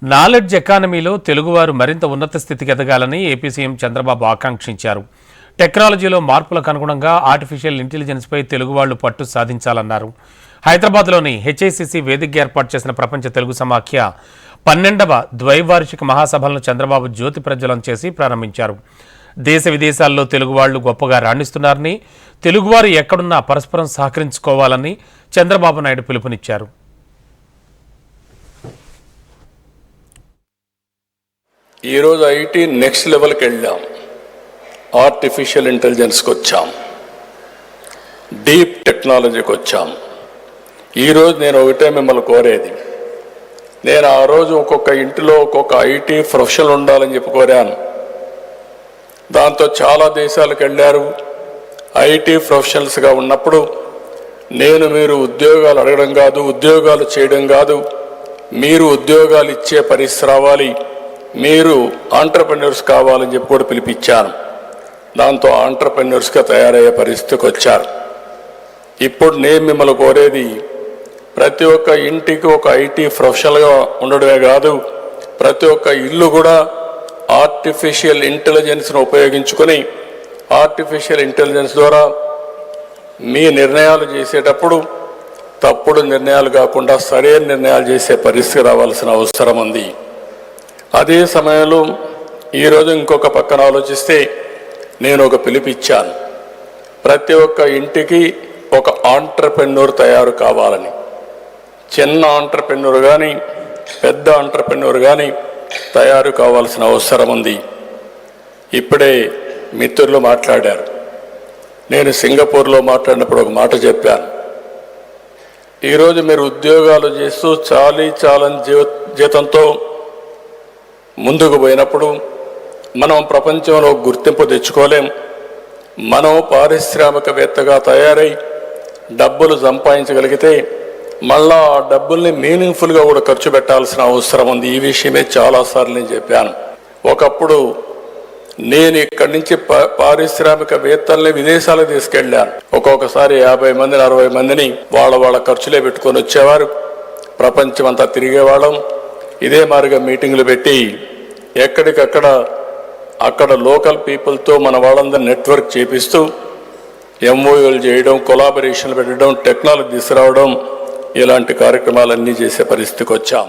Knowledge ఎకానమీలో తెలుగువారు మరింత ఉన్నత స్థితికి ఎదగాలని ఏపీ సీఎం చంద్రబాబు ఆకాంక్షించారు. టెక్నాలజీలో మార్పులకు అనుగుణంగా ఆర్టిఫిషియల్ ఇంటెలిజెన్స్పై తెలుగువాళ్లు పట్టు సాధించాలన్నారు. హైదరాబాద్లోని హెచ్ఐసిసి వేదికగా ఏర్పాటు చేసిన ప్రపంచ తెలుగు సమాఖ్య 12వ ద్వైవార్షిక మహాసభలను చంద్రబాబు జ్యోతి ప్రజ్వలన చేసి ప్రారంభించారు. దేశ విదేశాల్లో తెలుగువాళ్లు గొప్పగా రాణిస్తున్నారని, తెలుగువారు ఎక్కడున్నా పరస్పరం సహకరించుకోవాలని చంద్రబాబు నాయుడు పిలుపునిచ్చారు. ఈరోజు ఐటీ నెక్స్ట్ లెవెల్కి వెళ్ళాం. ఆర్టిఫిషియల్ ఇంటెలిజెన్స్కి వచ్చాం, డీప్ టెక్నాలజీకి వచ్చాం. ఈరోజు నేను ఒకటే మిమ్మల్ని కోరేది, నేను ఆ రోజు ఒక్కొక్క ఇంటిలో ఒక్కొక్క ఐటీ ప్రొఫెషనల్ ఉండాలని చెప్పి కోరాను. దాంతో చాలా దేశాలకు వెళ్ళారు. ఐటీ ప్రొఫెషనల్స్గా ఉన్నప్పుడు నేను మీరు ఉద్యోగాలు అడగడం కాదు, ఉద్యోగాలు చేయడం కాదు, మీరు ఉద్యోగాలు ఇచ్చే పరిస్థితి రావాలి, మీరు ఆంటర్‌ప్రెన్యూర్స్ కావాలని చెప్పి కూడా పిలిపించాను. దాంతో ఆంటర్‌ప్రెన్యూర్స్గా తయారయ్యే పరిస్థితికి వచ్చారు. ఇప్పుడు నేను మిమ్మల్ని కోరేది, ప్రతి ఒక్క ఇంటికి ఒక ఐటీ ప్రొఫెషనల్గా ఉండడమే కాదు, ప్రతి ఒక్క ఇల్లు కూడా ఆర్టిఫిషియల్ ఇంటెలిజెన్స్ను ఉపయోగించుకొని ఆర్టిఫిషియల్ ఇంటెలిజెన్స్ ద్వారా మీ నిర్ణయాలు చేసేటప్పుడు తప్పుడు నిర్ణయాలు కాకుండా సరైన నిర్ణయాలు చేసే పరిస్థితి రావాల్సిన అవసరం ఉంది. అదే సమయంలో ఈరోజు ఇంకొక పక్కన ఆలోచిస్తే నేను ఒక పిలిపిచ్చాను, ప్రతి ఒక్క ఇంటికి ఒక ఆంటర్‌ప్రెన్యూర్ తయారు కావాలని. చిన్న ఆంటర్‌ప్రెన్యూర్ కానీ పెద్ద ఆంటర్‌ప్రెన్యూర్ కానీ తయారు కావాల్సిన అవసరం ఉంది. ఇప్పుడే మిత్రులు మాట్లాడారు. నేను సింగపూర్లో మాట్లాడినప్పుడు ఒక మాట చెప్పాను, ఈరోజు మీరు ఉద్యోగాలు చేస్తూ చాలని జీతంతో ముందుకు పోయినప్పుడు మనం ప్రపంచంలో గుర్తింపు తెచ్చుకోలేం. మనం పారిశ్రామికవేత్తగా తయారై డబ్బులు సంపాదించగలిగితే మళ్ళా ఆ డబ్బుల్ని మీనింగ్ఫుల్గా కూడా ఖర్చు పెట్టాల్సిన అవసరం ఉంది. ఈ విషయమే చాలాసార్లు నేను చెప్పాను. ఒకప్పుడు నేను ఇక్కడి నుంచి పారిశ్రామికవేత్తల్ని విదేశాలకు తీసుకెళ్ళాను. ఒక్కొక్కసారి 50 మందిని 60 మందిని వాళ్ళ ఖర్చులే పెట్టుకొని వచ్చేవారు. ప్రపంచమంతా తిరిగేవాళ్ళం. ఇదే మాదిరిగా మీటింగులు పెట్టి ఎక్కడికక్కడ అక్కడ లోకల్ పీపుల్తో మన వాళ్ళందరూ నెట్వర్క్ చేపిస్తూ ఎంఓయూలు చేయడం, కొలాబరేషన్లు పెట్టడం, టెక్నాలజీ తీసుకురావడం, ఇలాంటి కార్యక్రమాలన్నీ చేసే పరిస్థితికి వచ్చాం.